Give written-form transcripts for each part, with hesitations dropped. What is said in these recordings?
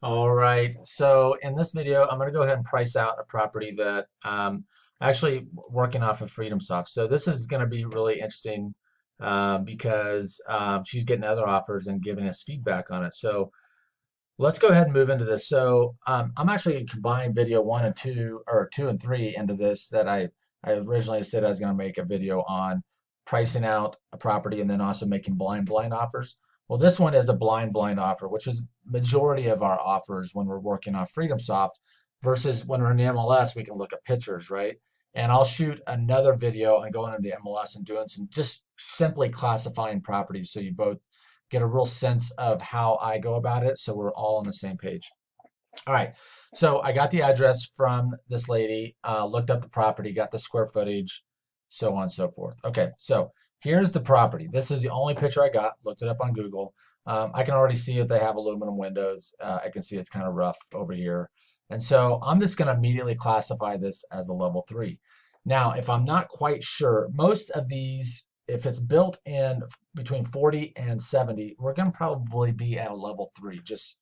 All right. So in this video, I'm going to go ahead and price out a property that actually working off of FreedomSoft. So this is going to be really interesting because she's getting other offers and giving us feedback on it. So let's go ahead and move into this. So I'm actually going to combine video one and two, or two and three into this that I originally said I was going to make a video on pricing out a property and then also making blind offers. Well, this one is a blind offer, which is majority of our offers when we're working on FreedomSoft versus when we're in the MLS, we can look at pictures, right? And I'll shoot another video on going into MLS and doing some just simply classifying properties so you both get a real sense of how I go about it so we're all on the same page. All right. So I got the address from this lady, looked up the property, got the square footage, so on and so forth. Okay, so here's the property. This is the only picture I got. Looked it up on Google. I can already see that they have aluminum windows. I can see it's kind of rough over here. And so I'm just going to immediately classify this as a level three. Now, if I'm not quite sure, most of these, if it's built in between 40 and 70, we're going to probably be at a level three. Just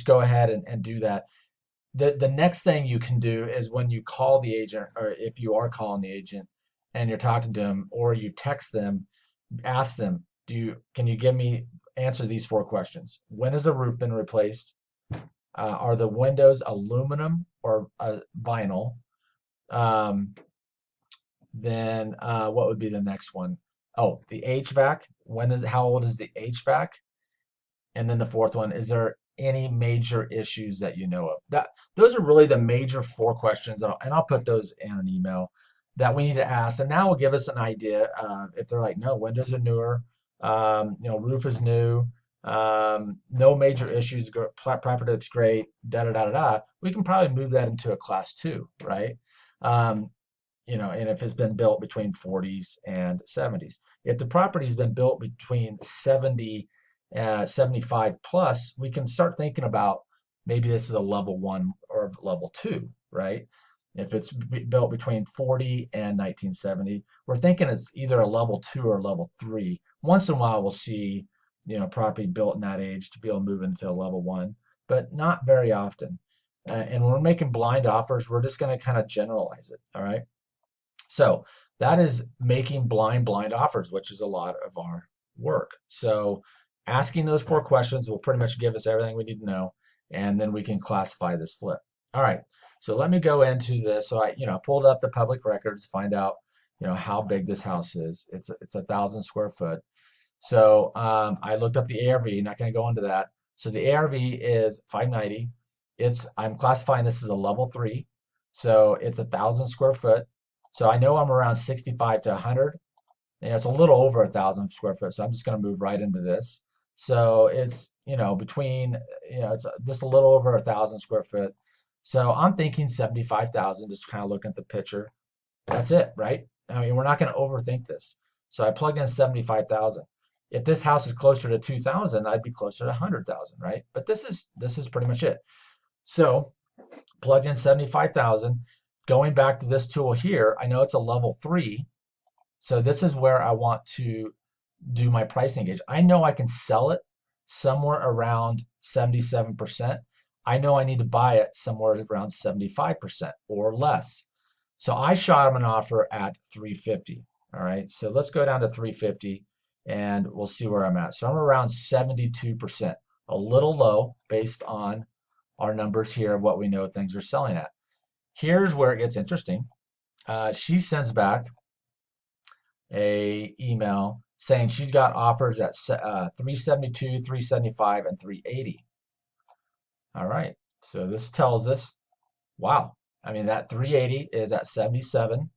go ahead and do that. The next thing you can do is when you call the agent, or if you are calling the agent and you're talking to them, or you text them, ask them, can you give me answer these four questions? When has the roof been replaced? Are the windows aluminum or vinyl? Um, then what would be the next one? Oh, the HVAC. How old is the HVAC? And then the fourth one, is there any major issues that you know of? Those are really the major four questions, and I'll put those in an email that we need to ask. And that will give us an idea if they're like, no, windows are newer, roof is new, no major issues, property looks great, da da da da da. We can probably move that into a class two, right? Um, and if it's been built between 40s and 70s. If the property's been built between 75 plus, we can start thinking about maybe this is a level one or level two, right? If it's built between 40 and 1970, we're thinking it's either a level two or level three. Once in a while, we'll see, property built in that age to be able to move into a level one, but not very often. And when we're making blind offers, we're just going to kind of generalize it. All right. So that is making blind offers, which is a lot of our work. So asking those four questions will pretty much give us everything we need to know, and then we can classify this flip. All right. So let me go into this. So I pulled up the public records to find out, how big this house is. It's 1,000 square foot. So I looked up the ARV. Not going to go into that. So the ARV is 590. I'm classifying this as a level three. So it's 1,000 square foot. So I know I'm around 65 to 100. It's a little over 1,000 square foot. So I'm just going to move right into this. So it's, it's just a little over 1,000 square foot. So I'm thinking 75,000, just kind of looking at the picture. That's it, right? I mean, we're not going to overthink this. So I plugged in 75,000. If this house is closer to 2,000, I'd be closer to 100,000, right? But this is pretty much it. So plugged in 75,000. Going back to this tool here, I know it's a level three. So this is where I want to do my pricing gauge. I know I can sell it somewhere around 77%. I know I need to buy it somewhere around 75% or less. So I shot him an offer at 350. All right. So let's go down to 350 and we'll see where I'm at. So I'm around 72%, a little low based on our numbers here of what we know things are selling at. Here's where it gets interesting. She sends back a email saying she's got offers at 372, 375, and 380. All right. So this tells us, wow. I mean, that 380 is at 77.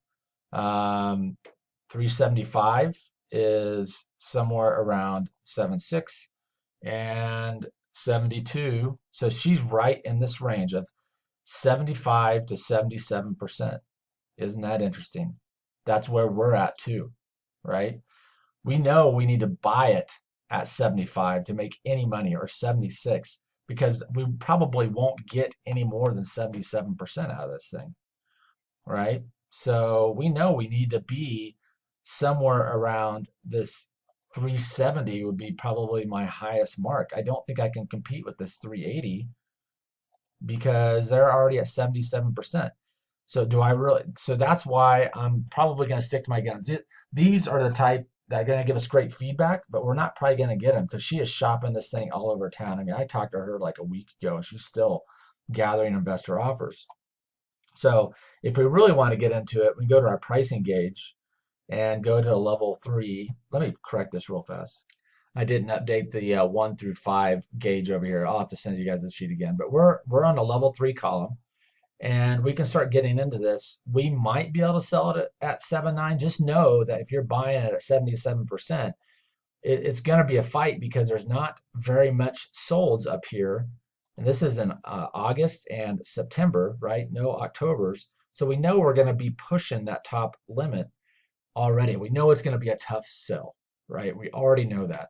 375 is somewhere around 76 and 72. So she's right in this range of 75 to 77%. Isn't that interesting? That's where we're at too, right? We know we need to buy it at 75 to make any money, or 76, because we probably won't get any more than 77% out of this thing, right? So we know we need to be somewhere around this 370 would be probably my highest mark. I don't think I can compete with this 380. because they're already at 77%. So do I really? So that's why I'm probably going to stick to my guns. These are the type that are going to give us great feedback, but we're not probably going to get them because she is shopping this thing all over town. I mean, I talked to her like a week ago, and she's still gathering investor offers. So if we really want to get into it, we go to our pricing gauge and go to level 3. Let me correct this real fast. I didn't update the 1 through 5 gauge over here. I'll have to send you guys the sheet again. But we're on the level 3 column, and we can start getting into this. We might be able to sell it at 7.9. Just know that if you're buying it at 77%, it's going to be a fight because there's not very much solds up here. And this is in August and September, right? No Octobers. So we know we're going to be pushing that top limit already. We know it's going to be a tough sell, right? We already know that.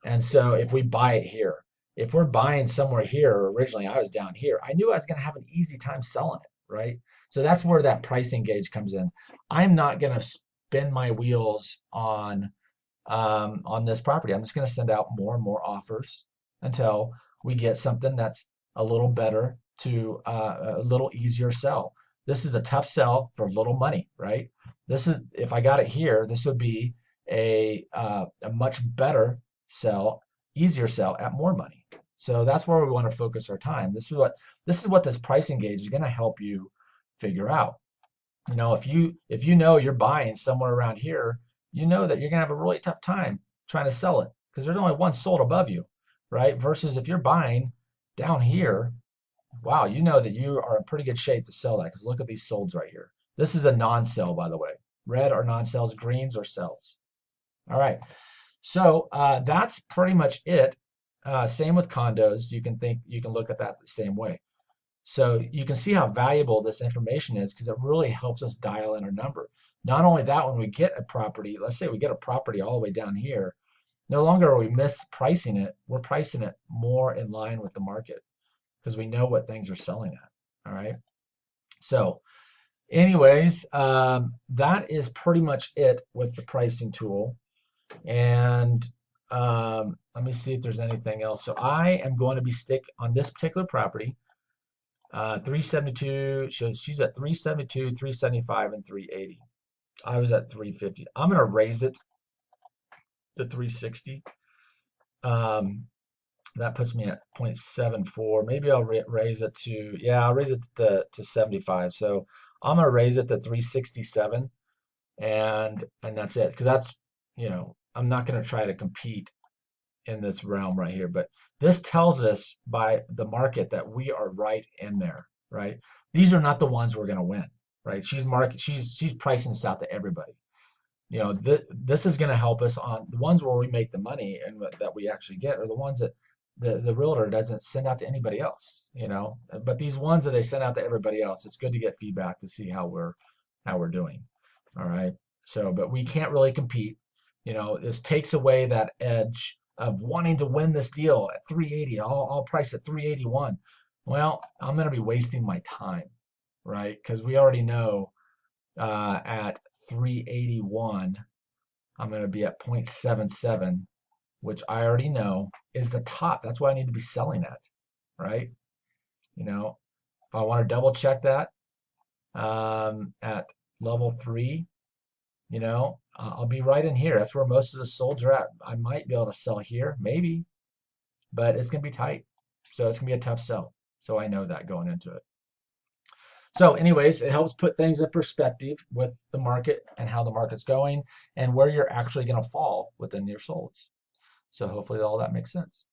And so if we buy it here, if we're buying somewhere here, originally I was down here, I knew I was going to have an easy time selling it, right? So that's where that pricing gauge comes in. I'm not going to spin my wheels on this property. I'm just going to send out more and more offers until we get something that's a little better to a little easier sell. This is a tough sell for little money, right? This is, if I got it here, this would be a much better sell, easier sell at more money. So that's where we want to focus our time. This is what this pricing gauge is going to help you figure out. You know, if you know you're buying somewhere around here, you know that you're going to have a really tough time trying to sell it because there's only one sold above you, right? Versus if you're buying down here, wow, you know that you are in pretty good shape to sell that because look at these solds right here. This is a non-sell, by the way. Red are non-sells, greens are sells. All right, so that's pretty much it. Same with condos. You can look at that the same way. So you can see how valuable this information is because it really helps us dial in our number. Not only that, when we get a property, let's say we get a property all the way down here, no longer are we mispricing it. We're pricing it more in line with the market because we know what things are selling at. All right. So anyways, that is pretty much it with the pricing tool. And let me see if there's anything else. So I am going to be stick on this particular property. 372, she's at 372, 375, and 380. I was at 350. I'm going to raise it to 360. That puts me at 0.74. Maybe I'll raise it to, yeah, I'll raise it to 75. So I'm going to raise it to 367, and that's it. Because that's, you know, I'm not going to try to compete in this realm right here, but this tells us by the market that we are right in there, right? These are not the ones we're going to win, right? She's pricing this out to everybody. You know, this is going to help us on the ones where we make the money and that we actually get are the ones that the realtor doesn't send out to anybody else, you know. But these ones that they send out to everybody else, it's good to get feedback to see how we're doing. All right. So, but we can't really compete. You know, this takes away that edge of wanting to win this deal at 380. I'll price at 381. Well, I'm going to be wasting my time, right? Because we already know at 381, I'm going to be at 0.77, which I already know is the top. That's what I need to be selling at, right? You know, if I want to double check that at level 3, you know, I'll be right in here. That's where most of the solds are at. I might be able to sell here, maybe, but it's going to be tight. So it's going to be a tough sell. So I know that going into it. So anyways, it helps put things in perspective with the market and how the market's going and where you're actually going to fall within your solds. So hopefully all that makes sense.